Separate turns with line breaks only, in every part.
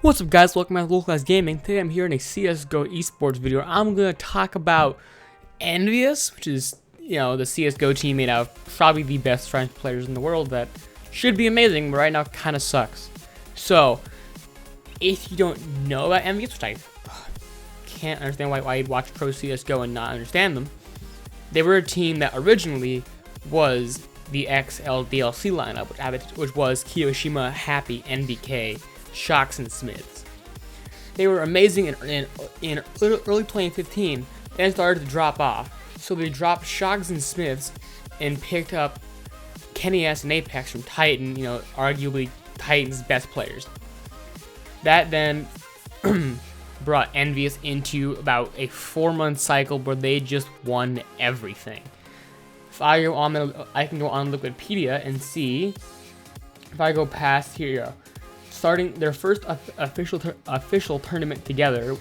What's up, guys? Welcome back to Local Class Gaming. Today I'm here in a CSGO esports video. I'm going to talk about EnVyUs, which is, the CSGO team made out of probably the best French players in the world that should be amazing, but right now kind of sucks. So, if you don't know about EnVyUs, which I can't understand why you'd watch Pro CSGO and not understand them, they were a team that originally was the XL DLC lineup, which was Kiyoshima, Happy, NBK, Shocks, and Smiths. They were amazing in early 2015, then started to drop off. So they dropped Shocks and Smiths and picked up Kenny S and Apex from Titan, arguably Titan's best players. That then brought EnVyUs into about a 4-month cycle where they just won everything. If I go on, I can go on Wikipedia and see. If I go past here, starting their first official tournament together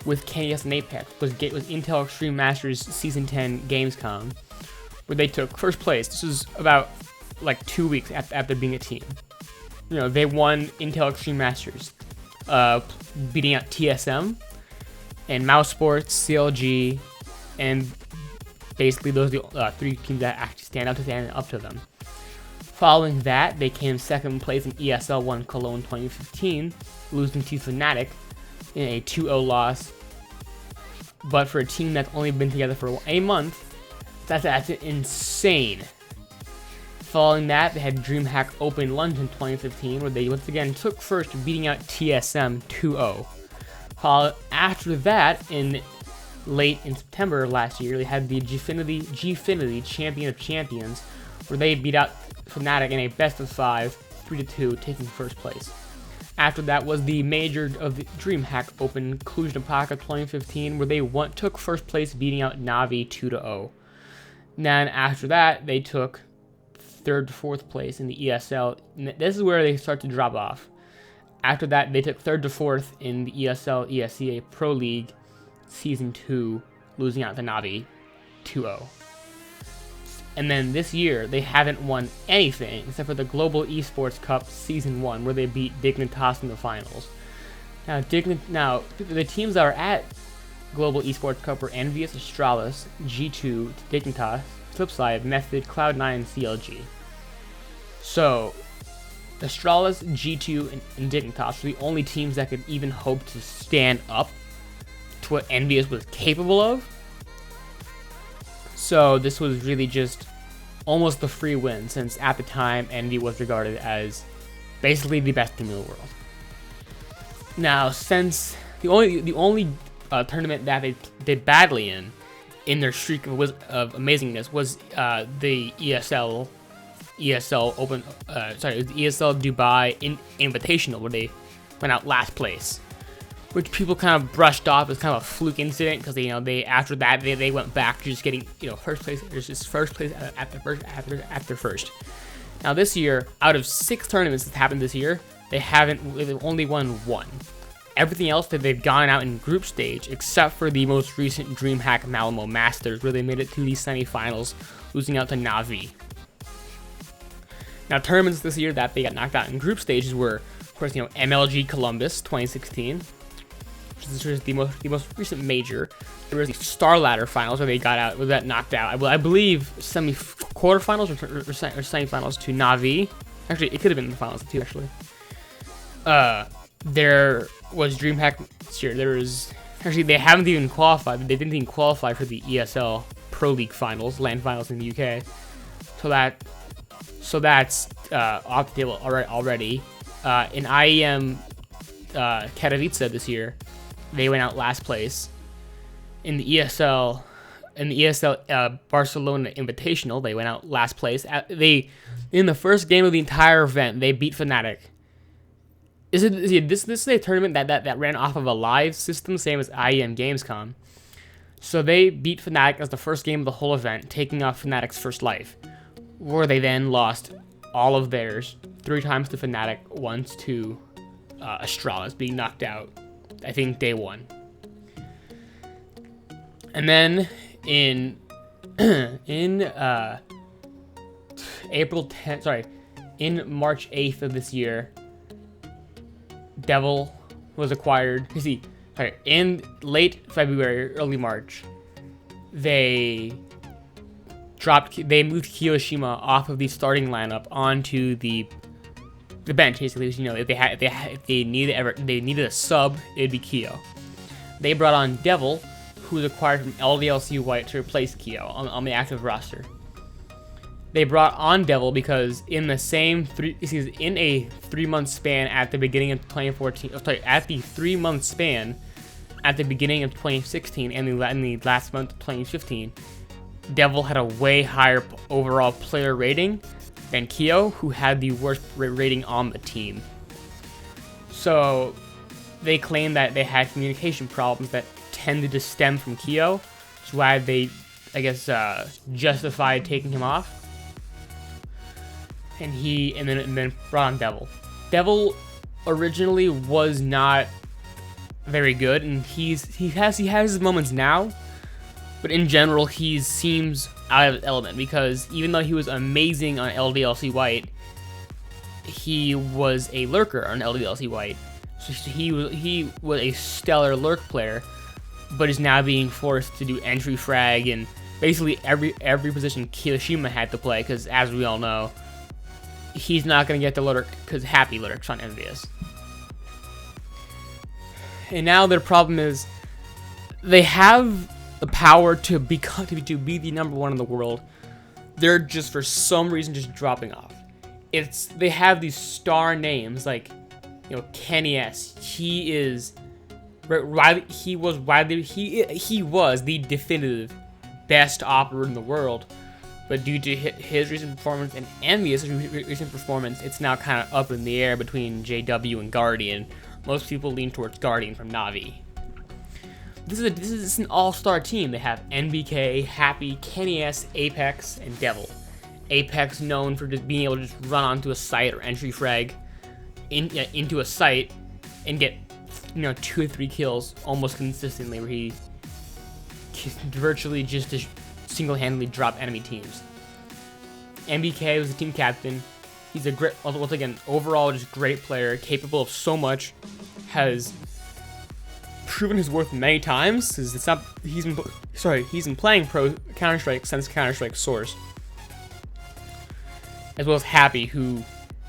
with KS and Apex was Intel Extreme Masters Season 10 Gamescom, where they took first place. This was about like 2 weeks after being a team. They won Intel Extreme Masters, beating out TSM and Mouse Sports, CLG, and basically those are the 3 teams that actually stand up to them. Following that, they came second place in ESL 1 Cologne 2015, losing to Fnatic in a 2-0 loss. But for a team that's only been together for a month, that's insane. Following that, they had DreamHack Open London 2015, where they once again took first, beating out TSM 2-0. After that, late in September of last year, they had the Gfinity Champion of Champions, where they beat out Fnatic in a best of 5, 3-2, taking first place. After that was the major of the DreamHack Open Cluj-Napoca 2015, where they took first place, beating out Navi 2-0. Then after that, they took 3rd to 4th place in the ESL. This is where they start to drop off. After that, they took 3rd to 4th in the ESL ESEA Pro League Season 2, losing out to Navi 2-0. And then this year, they haven't won anything except for the Global Esports Cup Season 1, where they beat Dignitas in the finals. Now, the teams that are at Global Esports Cup were EnVyUs, Astralis, G2, Dignitas, Flipside, Method, Cloud9, and CLG. So, Astralis, G2, and Dignitas were the only teams that could even hope to stand up to what EnVyUs was capable of. So this was really just almost the free win, since at the time EnVyUs was regarded as basically the best team in the world. Now, since the only tournament that they did badly in their streak of amazingness was the ESL Open, the ESL Dubai Invitational, where they went out last place, which people kind of brushed off as kind of a fluke incident, because they after that they went back to just getting first place. There's just first place after first. Now this year, out of 6 tournaments that happened this year, they've only won 1. Everything else that they've gone out in group stage, except for the most recent DreamHack Malmo Masters, where they made it to the semifinals, losing out to Navi. Now tournaments this year that they got knocked out in group stages were, of course, MLG Columbus 2016. This was the most recent major. There was the Star Ladder finals where they got knocked out. I believe quarterfinals or semifinals to Navi. Actually, it could have been the finals too. Actually, there was DreamHack this year. They haven't even qualified. They didn't even qualify for the ESL Pro League finals, LAN finals in the UK. So that's off the table already. In IEM Katowice this year, they went out last place. In the ESL Barcelona Invitational, they went out last place. In the first game of the entire event, they beat Fnatic. This is a tournament that ran off of a live system, same as IEM Gamescom. So they beat Fnatic as the first game of the whole event, taking off Fnatic's first life, where they then lost all of theirs 3 times to Fnatic, once to Astralis, being knocked out, I think, day 1. And then in in March 8th of this year, Devil was acquired. In late February, early March, they moved Kiyoshima off of the starting lineup onto the bench. Basically, if they needed a sub, it'd be Kiyo. They brought on Devil, who was acquired from LDLC White to replace Kiyo on the active roster. They brought on Devil because in a 3-month span at the beginning of 2014, at the 3-month span at the beginning of 2016 and in the last month of 2015, Devil had a way higher overall player rating than Kiyo, who had the worst rating on the team. So they claimed that they had communication problems that tended to stem from Kiyo, which is why they, I guess, justified taking him off. And then brought on Devil. Devil originally was not very good, and he has his moments now, but in general he seems out of his element, because even though he was amazing on LDLC White, he was a lurker on LDLC White. So he was a stellar lurk player, but is now being forced to do entry frag and basically every position Kiyoshima had to play, because as we all know, he's not going to get the lurk because Happy lurks on EnVyUs. And now their problem is they have the power to be the number one in the world. They're just for some reason just dropping off. They have these star names like, Kenny S. He was the definitive best operator in the world. But due to his recent performance and EnVyUs' recent performance, it's now kind of up in the air between JW and Guardian. Most people lean towards Guardian from Na'Vi. This is an all-star team. They have NBK, Happy, Kenny S, Apex, and Devil. Apex known for just being able to just run onto a site or entry frag into a site and get 2 or 3 kills almost consistently, where he virtually just single-handedly drop enemy teams. NBK was the team captain. He's a great, once again, overall just great player, capable of so much, has proven his worth many times. Because he's been playing pro Counter-Strike since Counter-Strike Source, as well as Happy,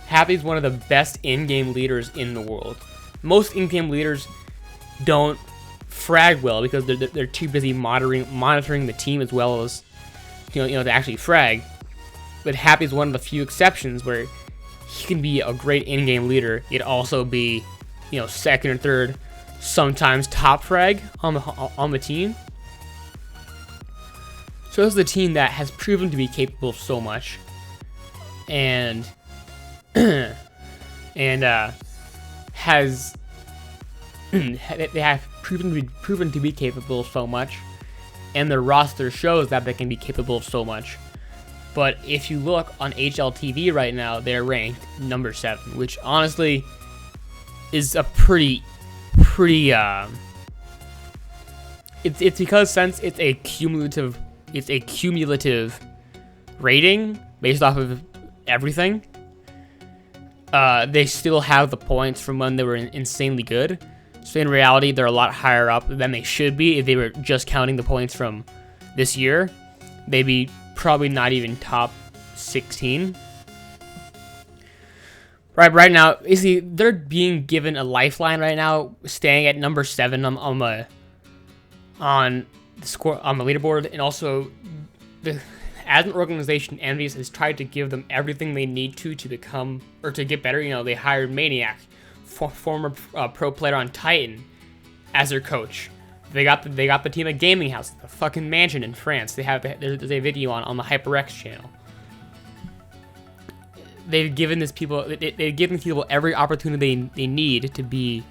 Happy's one of the best in-game leaders in the world. Most in-game leaders don't frag well because they're too busy monitoring the team as well as to actually frag. But Happy's one of the few exceptions where he can be a great in-game leader, yet also be second or third, sometimes top frag on the team. So this is a team that has proven to be capable of so much, and has they have proven to be capable of so much, and their roster shows that they can be capable of so much. But if you look on HLTV right now, they're ranked number 7, which honestly is a pretty it's because since it's a cumulative rating based off of everything, they still have the points from when they were insanely good. So in reality, they're a lot higher up than they should be. If they were just counting the points from this year, they'd be probably not even top 16. Right now, you see, they're being given a lifeline right now, staying at number 7 on the leaderboard, and also as an organization, EnVyUs has tried to give them everything they need to become or to get better. They hired Maniac, former pro player on Titan, as their coach. They got the team at Gaming House, the fucking mansion in France. There's a video on the HyperX channel. They've given people every opportunity they need to be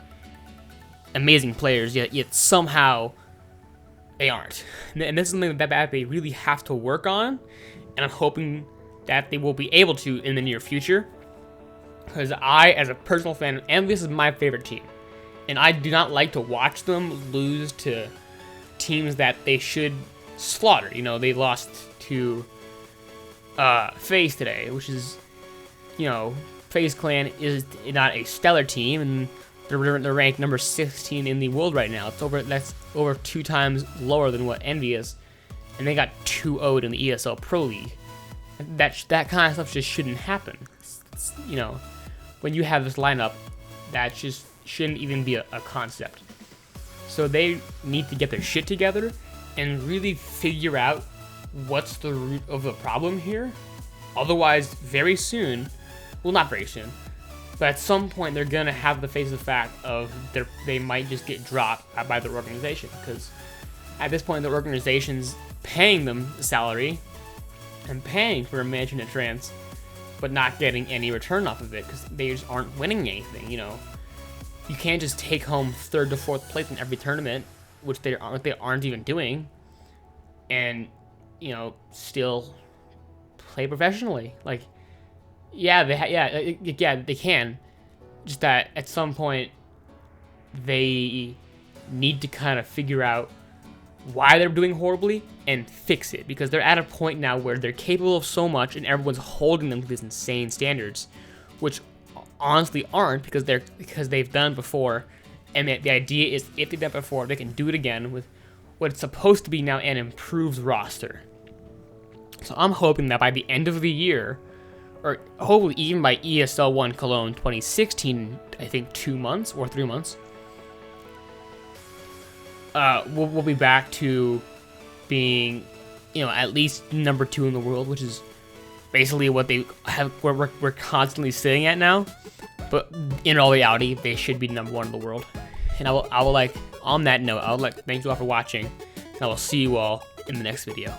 amazing players, yet somehow they aren't. And this is something that they really have to work on, and I'm hoping that they will be able to in the near future. Because as a personal fan, EnVyUs is my favorite team, and I do not like to watch them lose to teams that they should slaughtered. You know, they lost to FaZe today, which is, you know, FaZe Clan is not a stellar team, and they're ranked number 16 in the world right now. That's over 2 times lower than what EnVy is, and they got 2-0'd in the ESL Pro League. That kind of stuff just shouldn't happen. You know, when you have this lineup, that just shouldn't even be a concept. So they need to get their shit together and really figure out what's the root of the problem here. Otherwise, very soon, well, not very soon, but at some point they're gonna have to face the fact of they might just get dropped by their organization, because at this point the organization's paying them a salary and paying for a mansion and trance, but not getting any return off of it because they just aren't winning anything. You know, you can't just take home 3rd to 4th place in every tournament, which they aren't even doing, and, you know, still play professionally. Like, yeah, they can. Just that at some point they need to kind of figure out why they're doing horribly and fix it, because they're at a point now where they're capable of so much and everyone's holding them to these insane standards, which honestly aren't, because they've done it before, and the idea is if they've done it before, they can do it again with what's supposed to be now an improved roster. So I'm hoping that by the end of the year, or hopefully even by ESL 1 Cologne 2016, I think 2 months or 3 months, we'll be back to being, you know, at least number 2 in the world, which is basically what we're constantly sitting at now. But in all reality, they should be number 1 in the world. And I will like, on that note, thank you all for watching, and I will see you all in the next video.